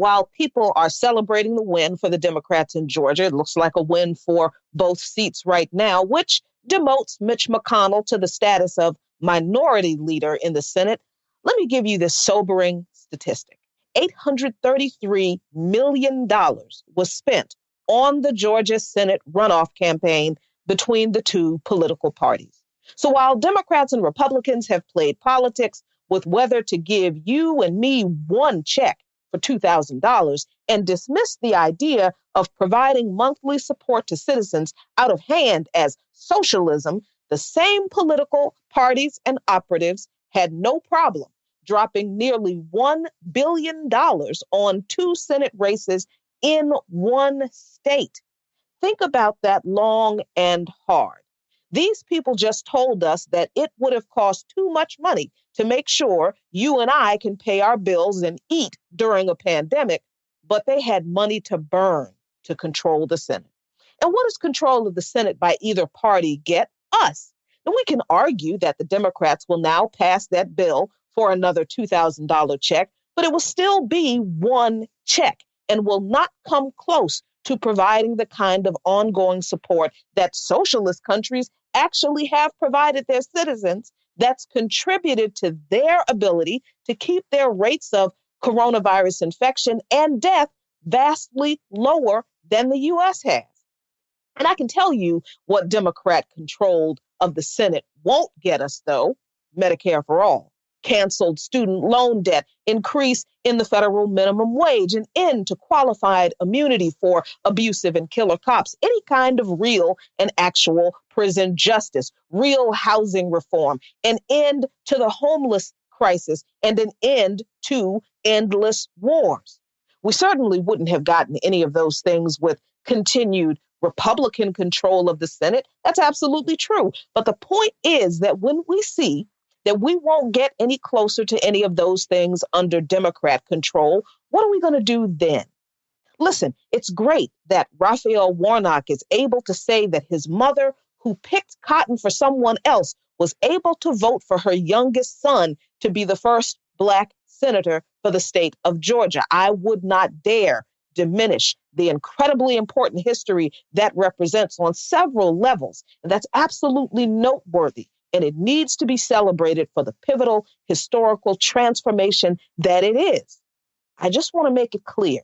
While people are celebrating the win for the Democrats in Georgia, it looks like a win for both seats right now, which demotes Mitch McConnell to the status of minority leader in the Senate. Let me give you this sobering statistic. $833 million was spent on the Georgia Senate runoff campaign between the two political parties. So while Democrats and Republicans have played politics with whether to give you and me one check for $2,000 and dismiss the idea of providing monthly support to citizens out of hand as socialism, the same political parties and operatives had no problem dropping nearly $1 billion on two Senate races in one state. Think about that long and hard. These people just told us that it would have cost too much money to make sure you and I can pay our bills and eat during a pandemic, but they had money to burn to control the Senate. And what does control of the Senate by either party get us? And we can argue that the Democrats will now pass that bill for another $2,000 check, but it will still be one check and will not come close to providing the kind of ongoing support that socialist countries actually have provided their citizens that's contributed to their ability to keep their rates of coronavirus infection and death vastly lower than the U.S. has. And I can tell you what Democrat controlled of the Senate won't get us, though: Medicare for all, canceled student loan debt, increase in the federal minimum wage, an end to qualified immunity for abusive and killer cops, any kind of real and actual prison justice, real housing reform, an end to the homeless crisis, and an end to endless wars. We certainly wouldn't have gotten any of those things with continued Republican control of the Senate. That's absolutely true. But the point is that when we see that we won't get any closer to any of those things under Democrat control, what are we going to do then? Listen, it's great that Raphael Warnock is able to say that his mother, who picked cotton for someone else, was able to vote for her youngest son to be the first Black senator for the state of Georgia. I would not dare diminish the incredibly important history that represents on several levels. And that's absolutely noteworthy. And it needs to be celebrated for the pivotal historical transformation that it is. I just want to make it clear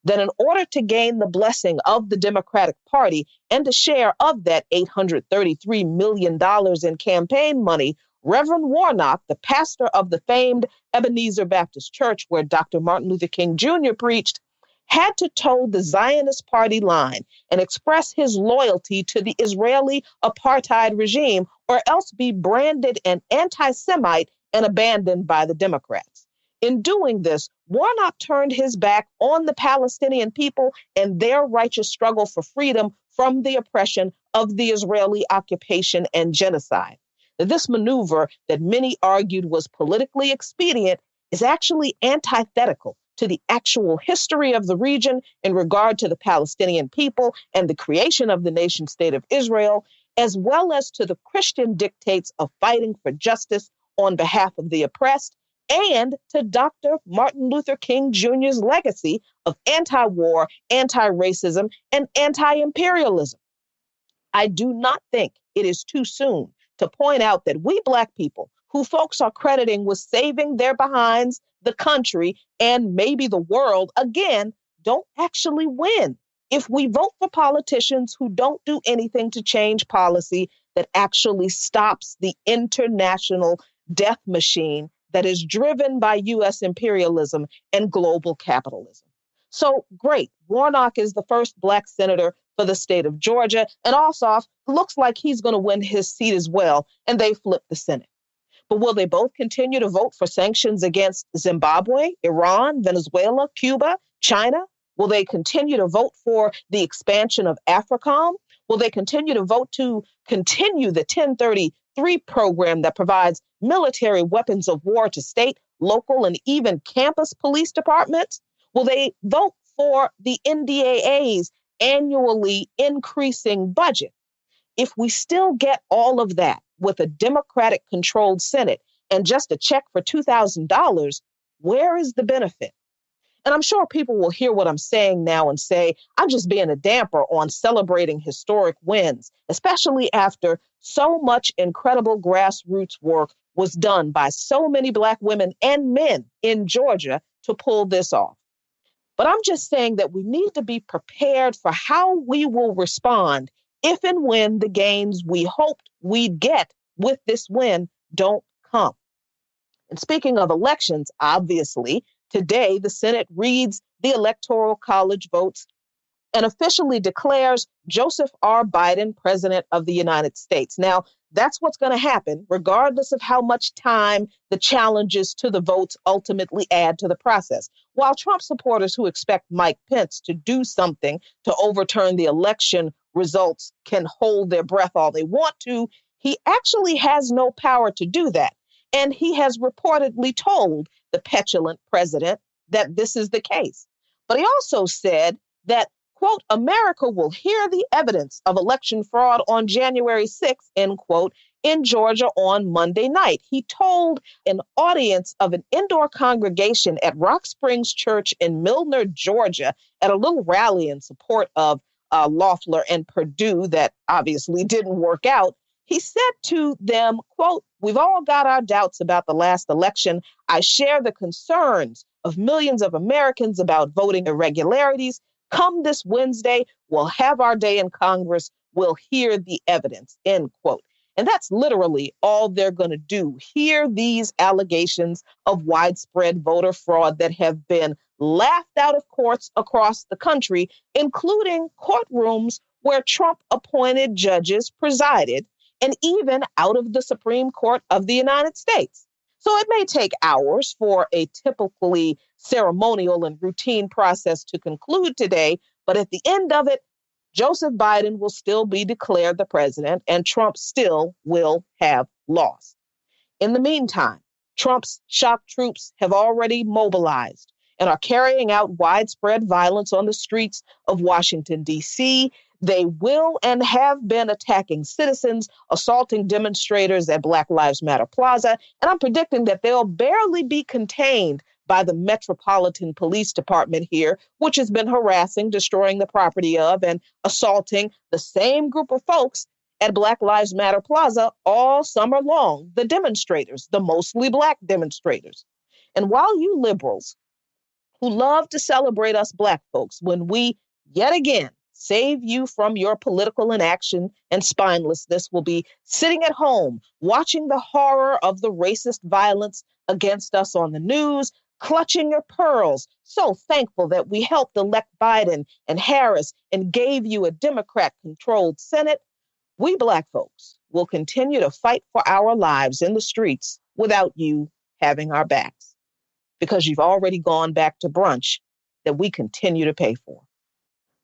that in order to gain the blessing of the Democratic Party and a share of that $833 million in campaign money, Reverend Warnock, the pastor of the famed Ebenezer Baptist Church, where Dr. Martin Luther King Jr. preached, had to toe the Zionist party line and express his loyalty to the Israeli apartheid regime, or else be branded an anti-Semite and abandoned by the Democrats. In doing this, Warnock turned his back on the Palestinian people and their righteous struggle for freedom from the oppression of the Israeli occupation and genocide. Now, this maneuver that many argued was politically expedient is actually antithetical to the actual history of the region in regard to the Palestinian people and the creation of the nation state of Israel, as well as to the Christian dictates of fighting for justice on behalf of the oppressed, and to Dr. Martin Luther King Jr.'s legacy of anti-war, anti-racism, and anti-imperialism. I do not think it is too soon to point out that we Black people, who folks are crediting with saving their behinds, the country, and maybe the world, again, don't actually win if we vote for politicians who don't do anything to change policy that actually stops the international death machine that is driven by U.S. imperialism and global capitalism. So great, Warnock is the first Black senator for the state of Georgia, and Ossoff looks like he's going to win his seat as well, and they flip the Senate. But will they both continue to vote for sanctions against Zimbabwe, Iran, Venezuela, Cuba, China? Will they continue to vote for the expansion of AFRICOM? Will they continue to vote to continue the 1033 program that provides military weapons of war to state, local, and even campus police departments? Will they vote for the NDAA's annually increasing budget? If we still get all of that with a Democratic-controlled Senate and just a check for $2,000, where is the benefit? And I'm sure people will hear what I'm saying now and say, I'm just being a damper on celebrating historic wins, especially after so much incredible grassroots work was done by so many Black women and men in Georgia to pull this off. But I'm just saying that we need to be prepared for how we will respond if and when the gains we hoped we'd get with this win don't come. And speaking of elections, obviously, today the Senate reads the Electoral College votes and officially declares Joseph R. Biden president of the United States. Now, that's what's going to happen, regardless of how much time the challenges to the votes ultimately add to the process. While Trump supporters who expect Mike Pence to do something to overturn the election results can hold their breath all they want to, he actually has no power to do that. And he has reportedly told the petulant president that this is the case. But he also said that, quote, America will hear the evidence of election fraud on January 6th, end quote, in Georgia on Monday night. He told an audience of an indoor congregation at Rock Springs Church in Milner, Georgia, at a little rally in support of Loeffler and Perdue that obviously didn't work out. He said to them, quote, we've all got our doubts about the last election. I share the concerns of millions of Americans about voting irregularities. Come this Wednesday, we'll have our day in Congress. We'll hear the evidence, end quote. And that's literally all they're going to do. Hear these allegations of widespread voter fraud that have been laughed out of courts across the country, including courtrooms where Trump-appointed judges presided, and even out of the Supreme Court of the United States. So it may take hours for a typically ceremonial and routine process to conclude today, but at the end of it, Joseph Biden will still be declared the president and Trump still will have lost. In the meantime, Trump's shock troops have already mobilized and are carrying out widespread violence on the streets of Washington, D.C. They will and have been attacking citizens, assaulting demonstrators at Black Lives Matter Plaza, and I'm predicting that they'll barely be contained by the Metropolitan Police Department here, which has been harassing, destroying the property of, and assaulting the same group of folks at Black Lives Matter Plaza all summer long, the demonstrators, the mostly Black demonstrators. And while you liberals who love to celebrate us Black folks when we, yet again, save you from your political inaction and spinelessness, will be sitting at home watching the horror of the racist violence against us on the news, clutching your pearls, so thankful that we helped elect Biden and Harris and gave you a Democrat-controlled Senate. We Black folks will continue to fight for our lives in the streets without you having our backs, because you've already gone back to brunch that we continue to pay for.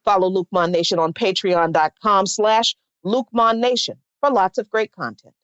Follow Luke Mon Nation on patreon.com/LukeMon Nation for lots of great content.